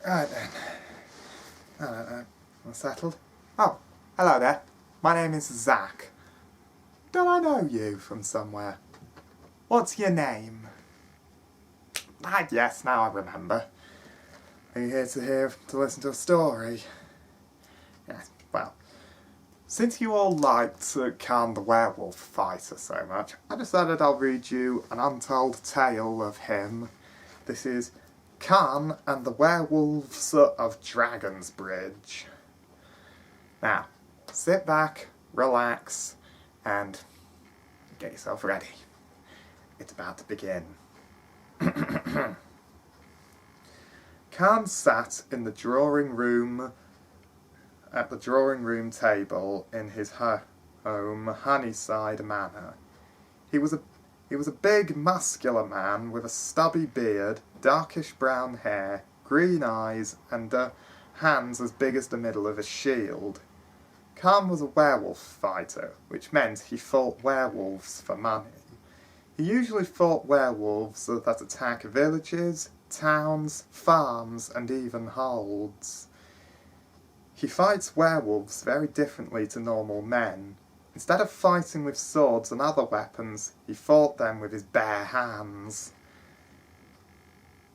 Right then. I don't know. I'm settled. Oh, hello there. My name is Zach. Do I know you from somewhere? What's your name? Ah, yes, now I remember. Are you here to listen to a story? Yes, well, since you all liked Khan the Werewolf Fighter so much, I decided I'll read you an untold tale of him. This is Khan and the Werewolves of Dragon's Bridge. Now, sit back, relax, and get yourself ready. It's about to begin. Khan sat in the drawing room table in his home, Honeyside Manor. He was a big, muscular man with a stubby beard, darkish brown hair, green eyes, and hands as big as the middle of a shield. Khan was a werewolf fighter, which meant he fought werewolves for money. He usually fought werewolves that attack villages, towns, farms, and even holds. He fights werewolves very differently to normal men. Instead of fighting with swords and other weapons, he fought them with his bare hands.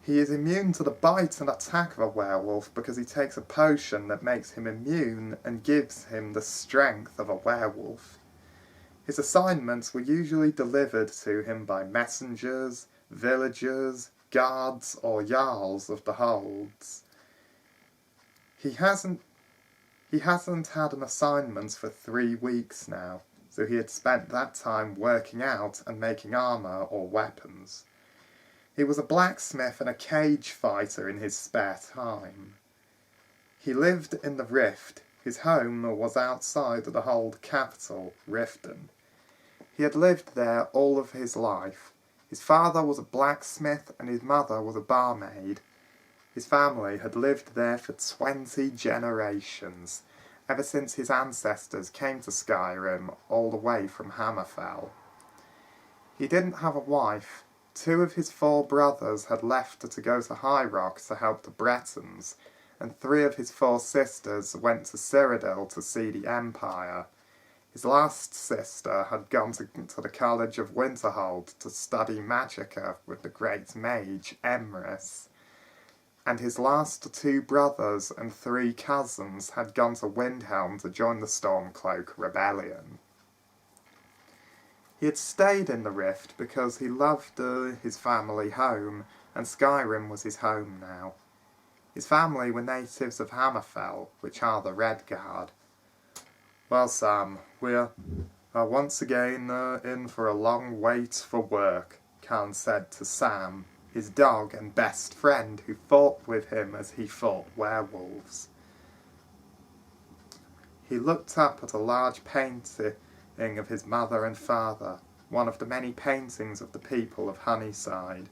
He is immune to the bite and attack of a werewolf because he takes a potion that makes him immune and gives him the strength of a werewolf. His assignments were usually delivered to him by messengers, villagers, guards, or jarls of the holds. He hasn't had an assignment for 3 weeks now, so he had spent that time working out and making armour or weapons. He was a blacksmith and a cage fighter in his spare time. He lived in the Rift. His home was outside the Hold capital, Riften. He had lived there all of his life. His father was a blacksmith and his mother was a barmaid. His family had lived there for 20 generations, ever since his ancestors came to Skyrim all the way from Hammerfell. He didn't have a wife. 2 of his 4 brothers had left to go to High Rock to help the Bretons, and 3 of his 4 sisters went to Cyrodiil to see the Empire. His last sister had gone to the College of Winterhold to study Magicka with the great mage Emrys, and his last 2 brothers and 3 cousins had gone to Windhelm to join the Stormcloak Rebellion. He had stayed in the Rift because he loved his family home, and Skyrim was his home now. His family were natives of Hammerfell, which are the Redguard. Well, Sam, we're once again in for a long wait for work, Khan said to Sam, his dog and best friend who fought with him as he fought werewolves. He looked up at a large painting of his mother and father, one of the many paintings of the people of Honeyside.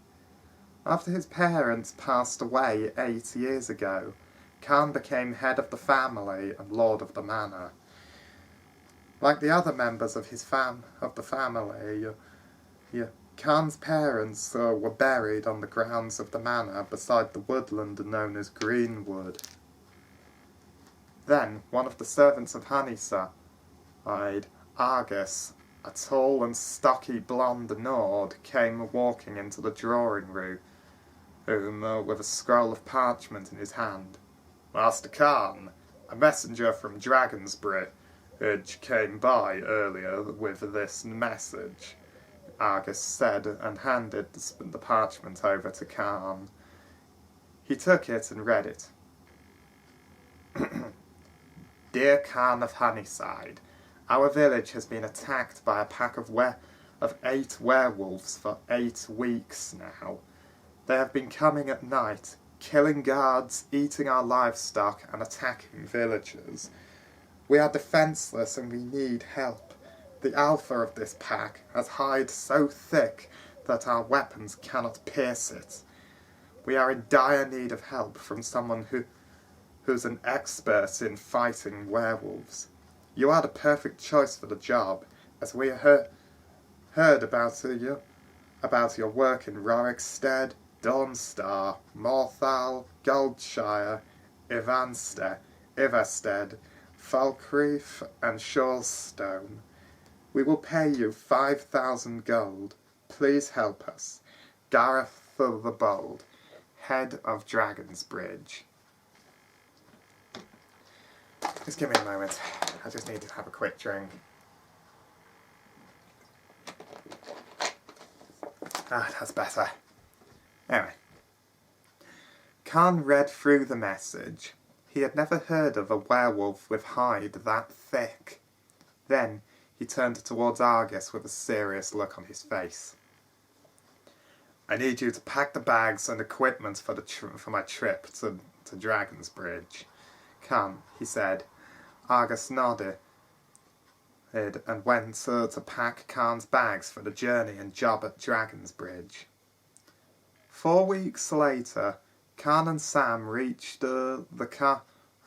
After his parents passed away 8 years ago, Khan became head of the family and lord of the manor. Like the other members of the family, Khan's parents were buried on the grounds of the manor beside the woodland known as Greenwood. Then one of the servants of Honeyside, Argus, a tall and stocky blonde Nord, came walking into the drawing room with a scroll of parchment in his hand. "Master Khan, a messenger from Dragon's Bridge came by earlier with this message," Argus said, and handed the parchment over to Khan. He took it and read it. "Dear Khan of Honeyside, our village has been attacked by a pack of 8 werewolves for 8 weeks now. They have been coming at night, killing guards, eating our livestock, and attacking villagers. We are defenseless and we need help. The alpha of this pack has hide so thick that our weapons cannot pierce it. We are in dire need of help from someone who's an expert in fighting werewolves. You are the perfect choice for the job, as we heard about your work in Rorikstead, Dawnstar, Morthal, Goldshire, Ivestead, Falkreath, and Shawstone. We will pay you 5,000 gold. Please help us. Gareth the Bold, head of Dragon's Bridge. Just give me a moment. I just need to have a quick drink. That's better. Anyway. Khan read through the message. He had never heard of a werewolf with hide that thick. Then he turned towards Argus with a serious look on his face. I need you to pack the bags and equipment for my trip to Dragon's Bridge. Come, he said. Argus nodded and went to pack Khan's bags for the journey and job at Dragon's Bridge. 4 weeks later, Khan and Sam reached the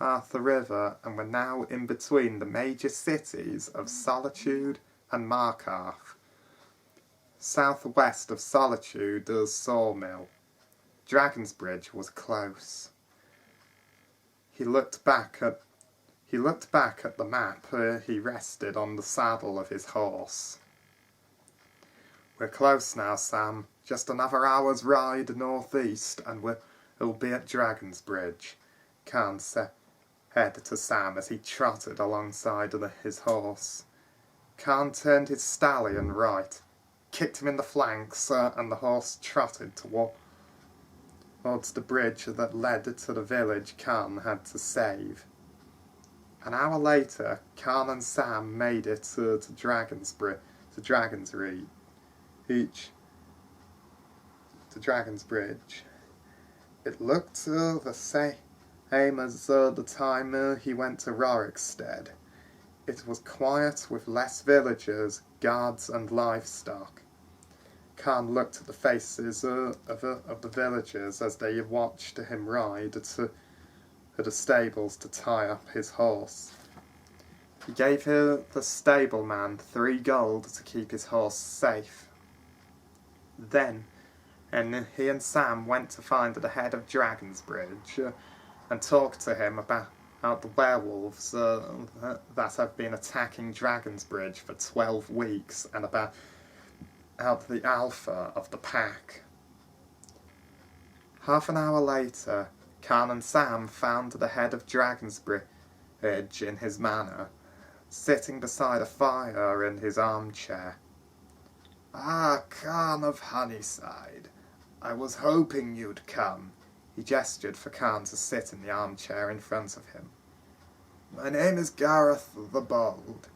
Arthur River and were now in between the major cities of Solitude and Markarth. Southwest of Solitude is Sawmill. Dragon's Bridge was close. He looked back at the map. He rested on the saddle of his horse. We're close now, Sam. Just another hour's ride northeast and we'll be at Dragon's Bridge, Khan said to Sam as he trotted alongside his horse. Khan turned his stallion right, kicked him in the flanks, and the horse trotted towards the bridge that led to the village Khan had to save. An hour later, Khan and Sam made it to Dragon's Bridge. It looked the same as the time he went to Rorikstead. It was quiet with less villagers, guards and livestock. Khan looked at the faces of the villagers as they watched him ride to the stables to tie up his horse. He gave the stableman 3 gold to keep his horse safe. Then he and Sam went to find the head of Dragon's Bridge and talked to him about the werewolves that have been attacking Dragon's Bridge for 12 weeks and about the alpha of the pack. Half an hour later, Khan and Sam found the head of Dragon's Bridge in his manor, sitting beside a fire in his armchair. Ah, Khan of Honeyside, I was hoping you'd come. He gestured for Khan to sit in the armchair in front of him. My name is Gareth the Bold.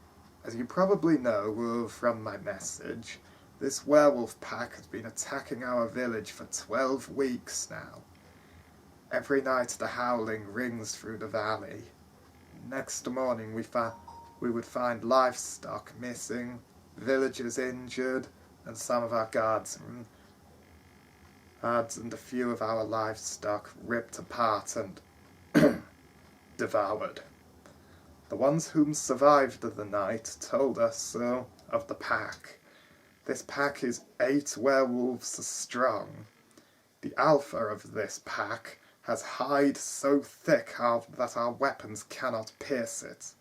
As you probably know from my message, this werewolf pack has been attacking our village for 12 weeks now. Every night the howling rings through the valley. Next morning we would find livestock missing, villagers injured, and some of our guards and a few of our livestock ripped apart and devoured. The ones whom survived the night told us of the pack. This pack is 8 werewolves strong. The alpha of this pack has hide so thick that our weapons cannot pierce it.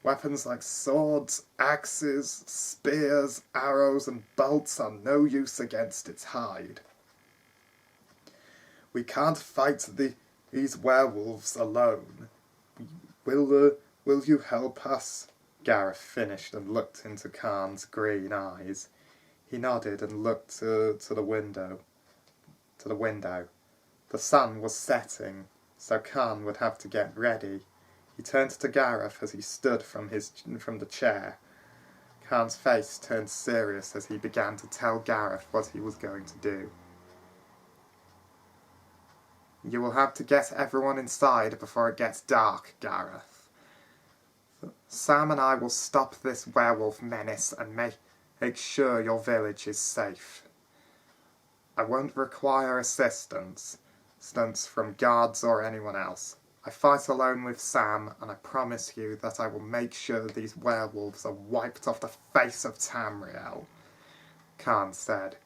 Weapons like swords, axes, spears, arrows, and bolts are no use against its hide. We can't fight these werewolves alone. Will you help us? Gareth finished and looked into Khan's green eyes. He nodded and looked to the window. The sun was setting, so Khan would have to get ready. He turned to Gareth as he stood from the chair. Khan's face turned serious as he began to tell Gareth what he was going to do. You will have to get everyone inside before it gets dark, Gareth. Sam and I will stop this werewolf menace and make sure your village is safe. I won't require assistance from guards or anyone else. I fight alone with Sam, and I promise you that I will make sure these werewolves are wiped off the face of Tamriel, Khan said.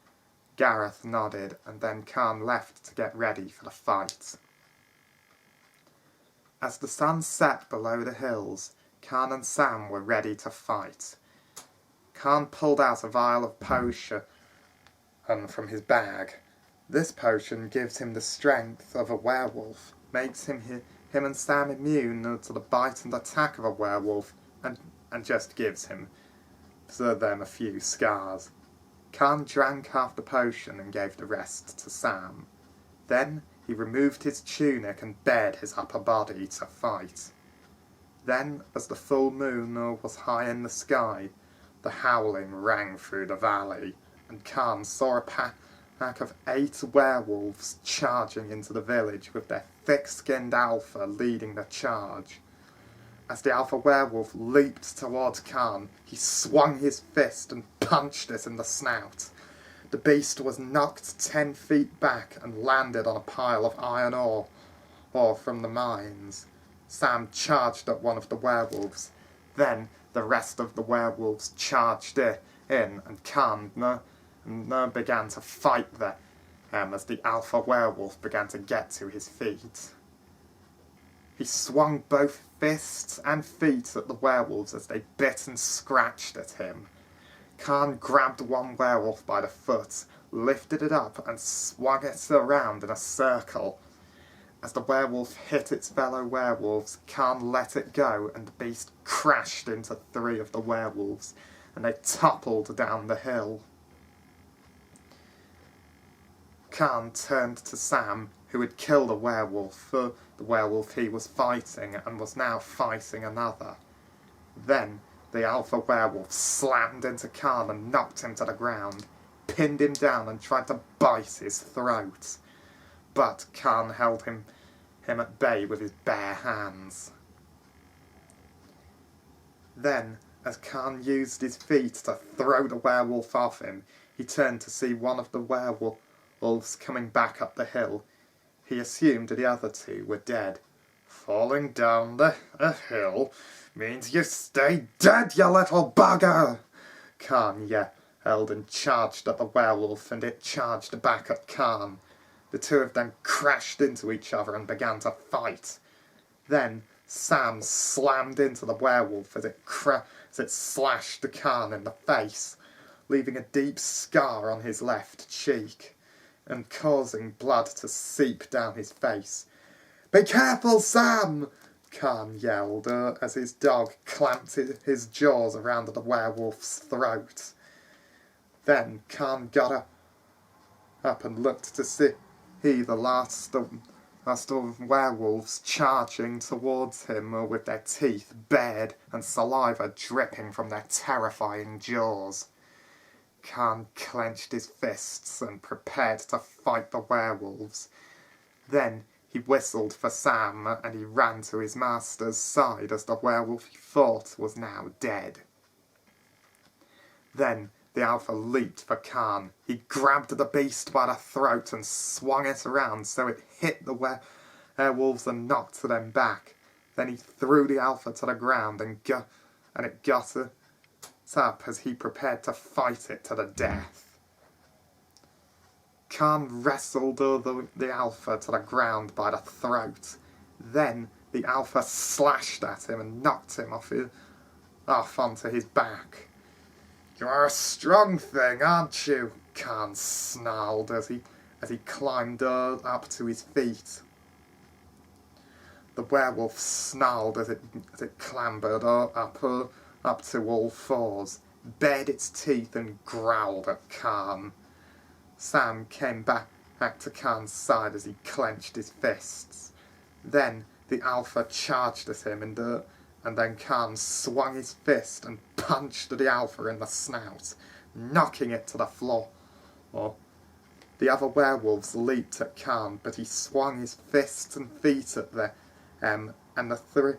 Gareth nodded, and then Khan left to get ready for the fight. As the sun set below the hills, Khan and Sam were ready to fight. Khan pulled out a vial of potion from his bag. This potion gives him the strength of a werewolf, makes him and Sam immune to the bite and attack of a werewolf, and just gives them a few scars. Khan drank half the potion and gave the rest to Sam. Then he removed his tunic and bared his upper body to fight. Then, as the full moon was high in the sky, the howling rang through the valley, and Khan saw a pack of 8 werewolves charging into the village with their thick-skinned alpha leading the charge. As the alpha werewolf leaped towards Khan, he swung his fist and punched it in the snout. The beast was knocked 10 feet back and landed on a pile of iron ore from the mines. Sam charged at one of the werewolves. Then the rest of the werewolves charged in, and Khan began to fight them as the alpha werewolf began to get to his feet. He swung both fists and feet at the werewolves as they bit and scratched at him. Khan grabbed one werewolf by the foot, lifted it up and swung it around in a circle. As the werewolf hit its fellow werewolves, Khan let it go and the beast crashed into 3 of the werewolves, and they toppled down the hill. Khan turned to Sam, who had killed a werewolf for the werewolf he was fighting and was now fighting another. Then the alpha werewolf slammed into Khan and knocked him to the ground, pinned him down and tried to bite his throat. But Khan held him at bay with his bare hands. Then, as Khan used his feet to throw the werewolf off him, he turned to see one of the werewolves coming back up the hill. He assumed the other 2 were dead. "Falling down the hill means you stay dead, you little bugger!" Khan yelled and charged at the werewolf, and it charged back at Khan. The 2 of them crashed into each other and began to fight. Then Sam slammed into the werewolf as it slashed Khan in the face, leaving a deep scar on his left cheek, and causing blood to seep down his face. "Be careful, Sam!" Khan yelled as his dog clamped his jaws around the werewolf's throat. Then Khan got up and looked to see the last of werewolves charging towards him with their teeth bared and saliva dripping from their terrifying jaws. Khan clenched his fists and prepared to fight the werewolves. Then he whistled for Sam and he ran to his master's side as the werewolf he fought was now dead. Then the alpha leaped for Khan. He grabbed the beast by the throat and swung it around so it hit the werewolves and knocked them back. Then he threw the alpha to the ground and it got up as he prepared to fight it to the death. Khan wrestled the alpha to the ground by the throat. Then the alpha slashed at him and knocked him off onto his back. "You are a strong thing, aren't you?" Khan snarled as he climbed up to his feet. The werewolf snarled as it clambered up to all 4s, bared its teeth and growled at Khan. Sam came back to Khan's side as he clenched his fists. Then the alpha charged at him and then Khan swung his fist and punched the alpha in the snout, knocking it to the floor. The other werewolves leaped at Khan, but he swung his fists and feet at them, and the 3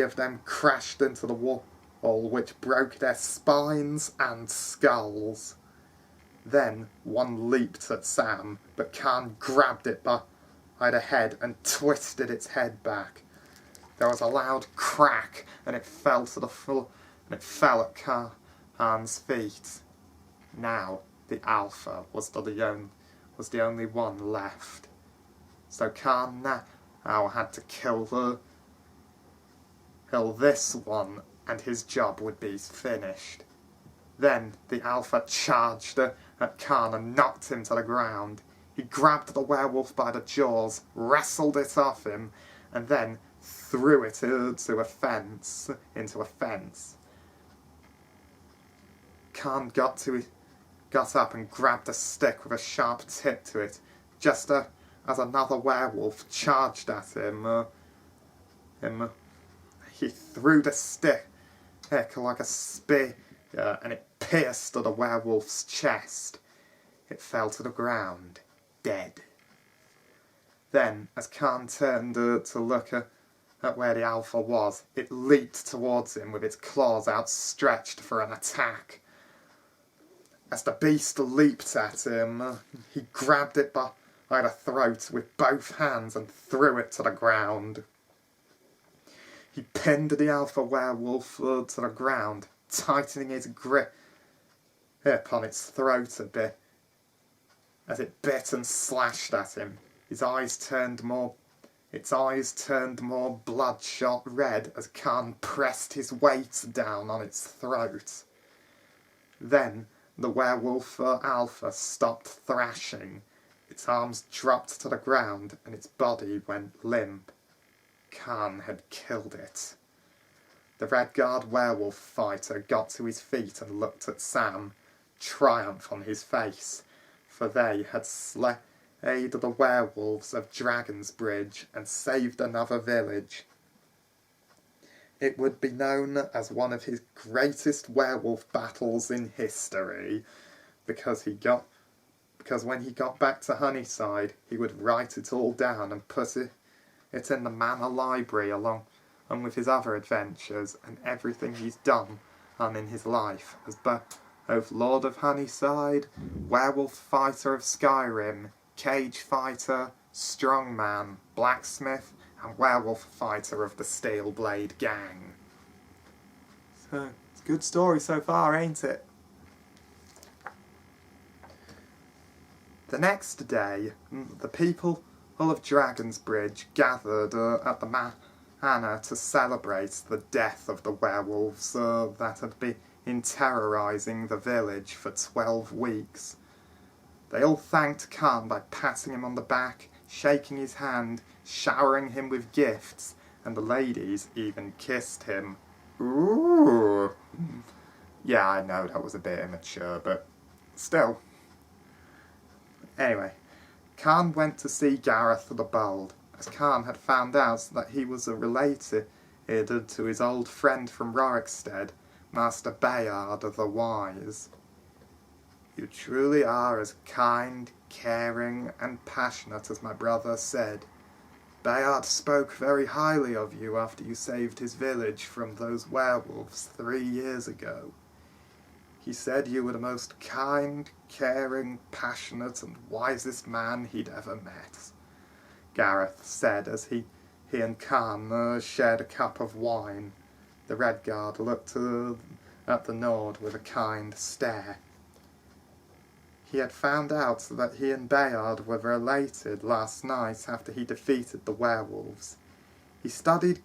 of them crashed into the wall, which broke their spines and skulls. Then one leaped at Sam, but Khan grabbed it by the head and twisted its head back. There was a loud crack, and it fell to the floor, and it fell at Khan's feet. Now the Alpha was the only one left. So Khan now had to kill this one, and his job would be finished. Then the Alpha charged at Khan and knocked him to the ground. He grabbed the werewolf by the jaws, wrestled it off him, and then threw it into a fence. Khan got up and grabbed a stick with a sharp tip to it, just as another werewolf charged at him. He threw the stick like a spear, and it pierced the werewolf's chest. It fell to the ground, dead. Then, as Khan turned to look at where the Alpha was, it leaped towards him with its claws outstretched for an attack. As the beast leaped at him, he grabbed it by the throat with both hands and threw it to the ground. He pinned the Alpha werewolf to the ground, tightening his grip on its throat a bit. As it bit and slashed at him, its eyes turned more bloodshot red as Khan pressed his weight down on its throat. Then the werewolf Alpha stopped thrashing. Its arms dropped to the ground and its body went limp. Khan had killed it. The Red Guard werewolf fighter got to his feet and looked at Sam, triumph on his face, for they had slayed the werewolves of Dragon's Bridge and saved another village. It would be known as one of his greatest werewolf battles in history, because when he got back to Honeyside, he would write it all down and put it in the manor library along with his other adventures and everything he's done in his life as both Lord of Honeyside, Werewolf Fighter of Skyrim, Cage Fighter, Strongman, Blacksmith, and Werewolf Fighter of the Steel Blade Gang. So, it's a good story so far, ain't it? The next day, the people of Dragon's Bridge gathered at the manor to celebrate the death of the werewolves that had been terrorising the village for 12 weeks. They all thanked Khan by patting him on the back, shaking his hand, showering him with gifts, and the ladies even kissed him. Ooh! Yeah, I know that was a bit immature, but still. Anyway, Khan went to see Gareth the Bold, as Khan had found out that he was related to his old friend from Rorikstead, Master Bayard the Wise. You truly are as kind, caring, and passionate as my brother said. Bayard spoke very highly of you after you saved his village from those werewolves 3 years ago. He said you were the most kind, caring, passionate, and wisest man he'd ever met. Gareth said as he and Khan shared a cup of wine. The Red Guard looked at the Nord with a kind stare. He had found out that he and Bayard were related last night after he defeated the werewolves. He studied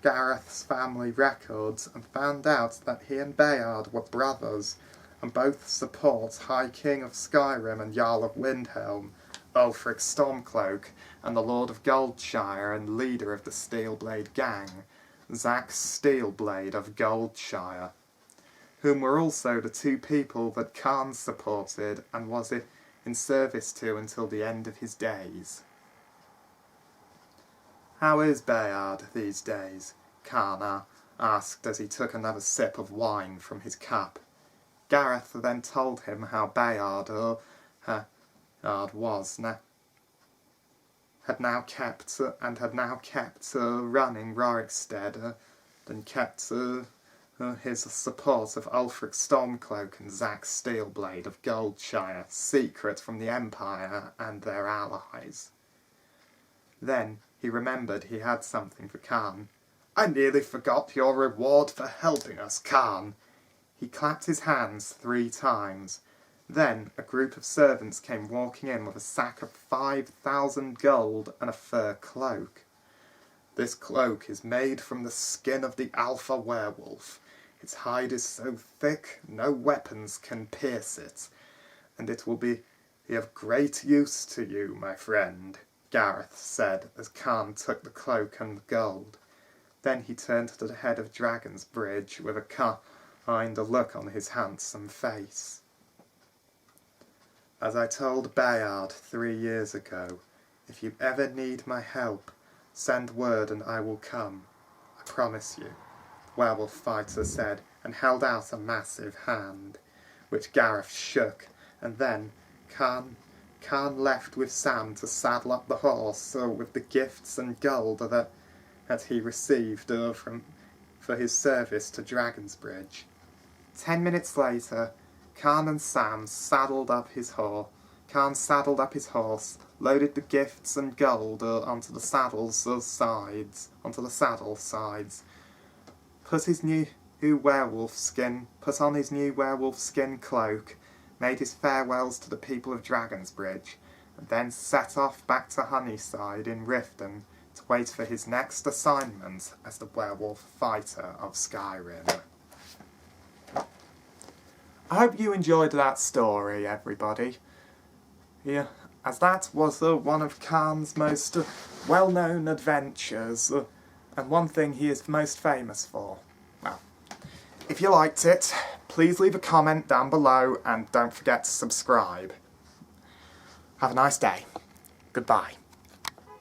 Gareth's family records and found out that he and Bayard were brothers and both support High King of Skyrim and Jarl of Windhelm, Ulfric Stormcloak, and the Lord of Goldshire and leader of the Steelblade Gang, Zack Steelblade of Goldshire, whom were also the two people that Khan supported and was in service to until the end of his days. How is Bayard these days? Khan asked as he took another sip of wine from his cup. Gareth then told him how Bayard had now kept running Rorikstead and kept his support of Ulfric Stormcloak and Zack Steelblade of Goldshire secret from the Empire and their allies. Then he remembered he had something for Khan. I nearly forgot your reward for helping us, Khan. He clapped his hands 3 times. Then a group of servants came walking in with a sack of 5,000 gold and a fur cloak. "This cloak is made from the skin of the alpha werewolf. Its hide is so thick no weapons can pierce it, and it will be of great use to you, my friend," Gareth said as Khan took the cloak and the gold. Then he turned to the head of Dragon's Bridge with a kind look on his handsome face. "As I told Bayard 3 years ago, if you ever need my help, send word and I will come. I promise you," the werewolf fighter said, and held out a massive hand, which Gareth shook, and then Khan left with Sam to saddle up the horse with the gifts and gold that he received for his service to Dragon's Bridge. 10 minutes later, Khan and Sam saddled up his horse. Khan saddled up his horse, loaded the gifts and gold onto the saddle sides, put on his new werewolf skin cloak, made his farewells to the people of Dragon's Bridge, and then set off back to Honeyside in Riften to wait for his next assignment as the werewolf fighter of Skyrim. I hope you enjoyed that story, everybody. Yeah, as that was one of Khan's most well-known adventures, and one thing he is most famous for. Well, if you liked it, please leave a comment down below and don't forget to subscribe. Have a nice day. Goodbye.